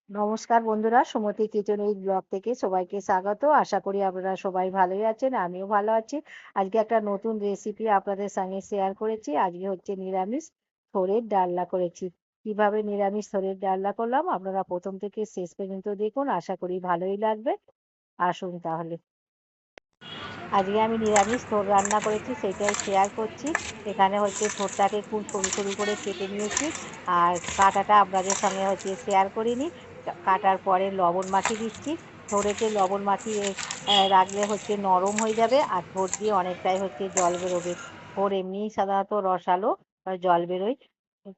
নমস্কার বন্ধুরা, সুমতি kitchen with blog থেকে সবাইকে স্বাগত। আশা করি আপনারা সবাই ভালোই আছেন, আমিও ভালো আছি। আজকে একটা নতুন রেসিপি আপনাদের সঙ্গে শেয়ার করেছি। আজকে হচ্ছে নিরামিষ থোড়ের ডালনা করেছি। কিভাবে নিরামিষ থোড়ের ডালনা করলাম আপনারা প্রথম থেকে শেষ পর্যন্ত দেখুন, আশা করি ভালোই লাগবে। আসুন তাহলে। আজকে আমি নিরামিষ থোড় রান্না করেছি, সেটাই শেয়ার করছি। এখানে হচ্ছে থোড়টাকে খুব সরু সরু করে কেটে নিয়েছি। আর কাটাটা আপনাদের সঙ্গে হচ্ছে শেয়ার করিনি। কাটার পরে লবণ মাখিয়ে দিচ্ছি। থোড়েতে লবণ মাখিয়ে রাখলে হচ্ছে নরম হয়ে যাবে, আর থোড় দিয়ে অনেকটাই হচ্ছে জল বেরোবে। থোড় এমনিই সাধারণত রসালো, জল বেরোয়।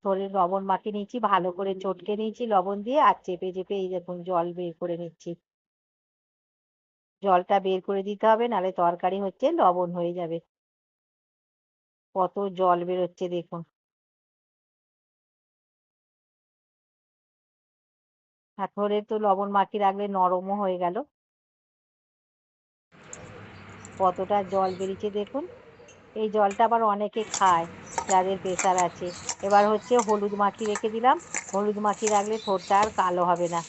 থোড়ে লবণ মাখিয়ে নিয়েছি, ভালো করে চটকে নিয়েছি লবণ দিয়ে, আর চেপে চেপে এই দেখুন জল বের করে নিচ্ছি। জলটা বের করে দিতে হবে, নাহলে তরকারি হচ্ছে লবণ হয়ে যাবে। কত জল বেরোচ্ছে দেখুন। হাতড়ে তো লবণ মাখিয়ে রাখলে নরমও হয়ে গেল। কতটা জল বেরিয়েছে দেখুন। এই জলটা আবার অনেকে খায়, যাদের প্রেশার আছে। এবার হচ্ছে হলুদ মাখিয়ে রেখে দিলাম। হলুদ মাখিয়ে রাখলে থোড়টা আর কালো হবে না।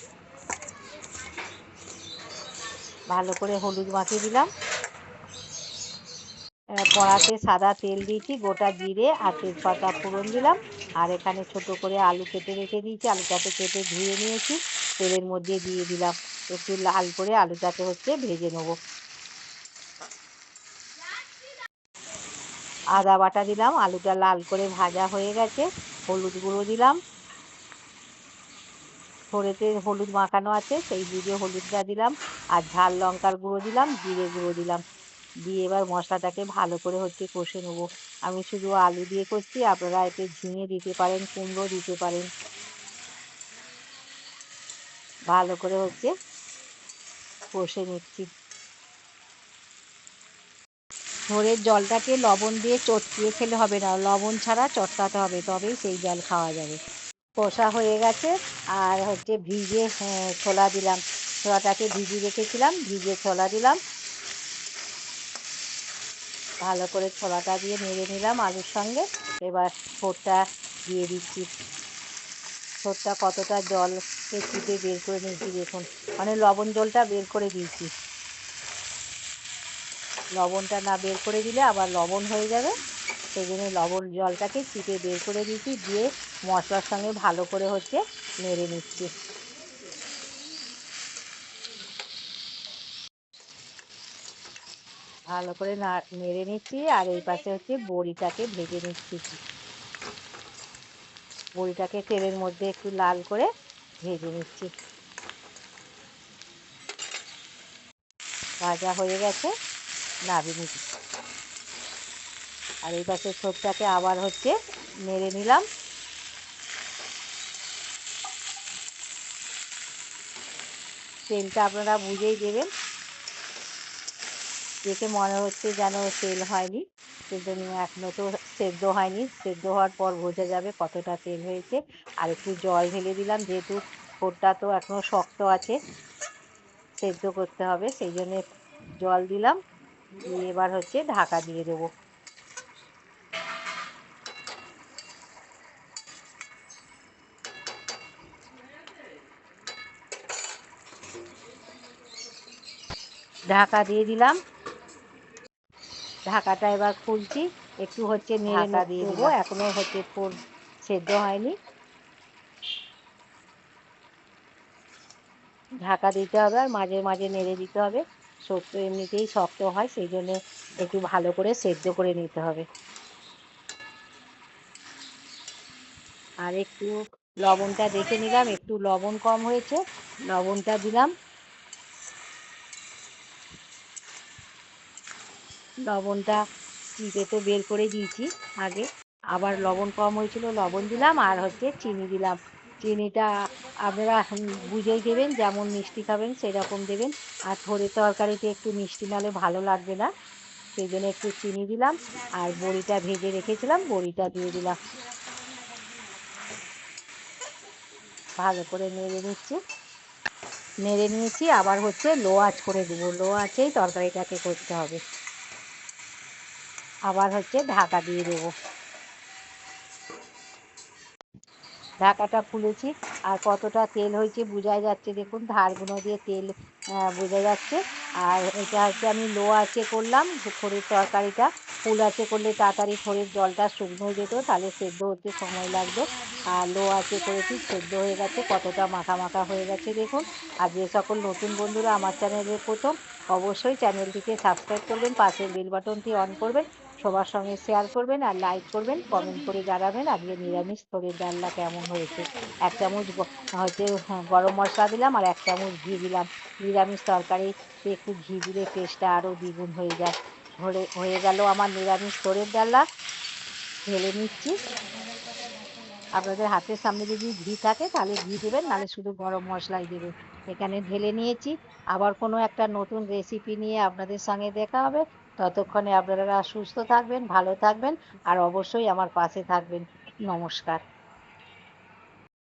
ভালো করে হলুদ মাখিয়ে দিলাম। কড়াতে সাদা তেল দিয়েছি, গোটা জিরে আর তেজপাতা ফোড়ন দিলাম। আর এখানে ছোট করে আলু কেটে রেখে দিয়েছি, আলুটাকে কেটে ধুয়ে নিয়েছি, তেলের মধ্যে দিয়ে দিলাম। একটু লাল করে আলুটাকে হচ্ছে ভেজে নেবো। আদা বাটা দিলাম, আলুটা লাল করে ভাজা হয়ে গেছে। হলুদ গুঁড়ো দিলাম, থোড়েতে হলুদ মাখানো আছে সেই বুঝে হলুদটা দিলাম। আর ঝাল লঙ্কার গুঁড়ো দিলাম, জিরে গুঁড়ো দিলাম। দিয়ে এবার মশলাটাকে ভালো করে হচ্ছে কষে নেবো। আমি শুধু আলু দিয়ে করছি, আপনারা এতে ঝিঙে দিতে পারেন, কুমড়ো দিতে পারেন। ভালো করে হচ্ছে কষে নিচ্ছি। থোড়ের জলটাকে লবণ দিয়ে চটকিয়ে খেলে হবে না, লবণ ছাড়া চটকাতে হবে, তবেই সেই জল খাওয়া যাবে। কষা হয়ে গেছে। আর হচ্ছে ভিজে ছোলা দিলাম। ছোলাটাকে ভিজিয়ে রেখেছিলাম, ভিজে ছোলা দিলাম। ভালো করে ছোলাটা দিয়ে নেড়ে নিলাম আলুর সঙ্গে। এবার থোড়টা দিয়ে দিচ্ছি। থোড়টা কতটা জল চিপে বের করে নিয়েছি দেখুন। মানে লবণ জলটা বের করে দিয়েছি। লবণটা না বের করে দিলে আবার লবণ হয়ে যাবে, সেই জন্য লবণ জলটাকে চিপে বের করে দিয়েছি। দিয়ে মশলার সঙ্গে ভালো করে হচ্ছে নেড়ে নিচ্ছি। ভালো করে নেড়ে নিচ্ছি। আর এই পাশে হচ্ছে বড়িটাকে ভেজে নিচ্ছি। বড়িটাকে তেলের মধ্যে একটু লাল করে ভেজে নিচ্ছি। ভাজা হয়ে গেছে, নামিয়ে নিচ্ছি। আর এই পাশে ছোটটাকে আবার হচ্ছে নেড়ে নিলাম। তেলটা আপনারা বুঝেই দেবেন। দেখে মনে হচ্ছে যেন তেল হয়নি, কিন্তু এখনো তো সেদ্ধ হয়নি। সেদ্ধ হওয়ার পর বোঝা যাবে কতটা তেল হয়েছে। আর একটু জল ঢেলে দিলাম, যেহেতু ঠোঁটটা তো এখনো শক্ত আছে, সেদ্ধ করতে হবে, সেই জন্যে জল দিলাম। দিয়ে এবার হচ্ছে ঢাকা দিয়ে দেবো। ঢাকা দিয়ে দিলাম। ঢাকাটা এবার খুলছি। একটু হচ্ছে নেড়ে ঢাকা দিয়ে দেবো, দিলাম। এখনো হচ্ছে সেদ্ধ হয়নি। ঢাকা দিতে হবে, আর মাঝে মাঝে নেড়ে দিতে হবে। সত্য এমনিতেই শক্ত হয়, সেই জন্য একটু ভালো করে সেদ্ধ করে নিতে হবে। আর একটু লবণটা দেখে নিলাম, একটু লবণ কম হয়েছে, লবণটা দিলাম। লবণটা চিপে তো বের করে দিয়েছি আগে, আবার লবণ কম হয়েছিল লবণ দিলাম। আর হচ্ছে চিনি দিলাম। চিনিটা আপনারা বুঝেই দেবেন, যেমন মিষ্টি খাবেন সেরকম দেবেন। আর থোড়ের তরকারিতে একটু মিষ্টি নাহলে ভালো লাগবে না, সেই জন্য একটু চিনি দিলাম। আর বড়িটা ভেজে রেখেছিলাম, বড়িটা দিয়ে দিলাম। ভালো করে নেড়ে নিচ্ছি। নেড়ে নিয়েছি, আবার হচ্ছে লো আঁচ করে দেবো। লো আঁচেই তরকারিটাকে করতে হবে। আবার হচ্ছে ঢাকা দিয়ে দেবো। ঢাকাটা খুলেছি আর কতটা তেল হয়েছে বোঝাই যাচ্ছে, দেখুন ধারগুলো দিয়ে তেল বোঝা যাচ্ছে। আর এটা হচ্ছে আমি লো আঁচে করলাম থোড়ের তরকারিটা। ফুল আঁচে করলে তাড়াতাড়ি থোড়ের জলটা শুকনো হয়ে যেত, তাহলে সেদ্ধ হতে সময় লাগতো। আর লো আঁচে করেছি, সেদ্ধ হয়ে গেছে, কতটা মাখা মাখা হয়ে গেছে দেখুন। আর যে সকল নতুন বন্ধুরা আমার চ্যানেলে প্রথম, অবশ্যই চ্যানেলটিকে সাবস্ক্রাইব করবেন, পাশের বেল বাটনটি অন করবেন, সবার সঙ্গে শেয়ার করবেন আর লাইক করবেন, কমেন্ট করে জানাবেন আজকে নিরামিষ ছোলের ডালনা কেমন হয়েছে। 1 চামচ হচ্ছে গরম মশলা দিলাম আর 1 চামচ ঘি দিলাম। নিরামিষ তরকারিতে একটু ঘি দিলে টেস্টটা আরো দ্বিগুণ হয়ে যায়। হয়ে গেল আমার নিরামিষ ছোলের ডালনা। ঢেলে নিচ্ছি। আপনাদের হাতের সামনে যদি ঘি থাকে তাহলে ঘি দেবেন, নাহলে শুধু গরম মশলাই দেবেন। এখানে ঢেলে নিয়েছি। আবার কোনো একটা নতুন রেসিপি নিয়ে আপনাদের সঙ্গে দেখা হবে। ততক্ষণে আপনারা সুস্থ থাকবেন, ভালো থাকবেন আর অবশ্যই আমার পাশে থাকবেন। নমস্কার।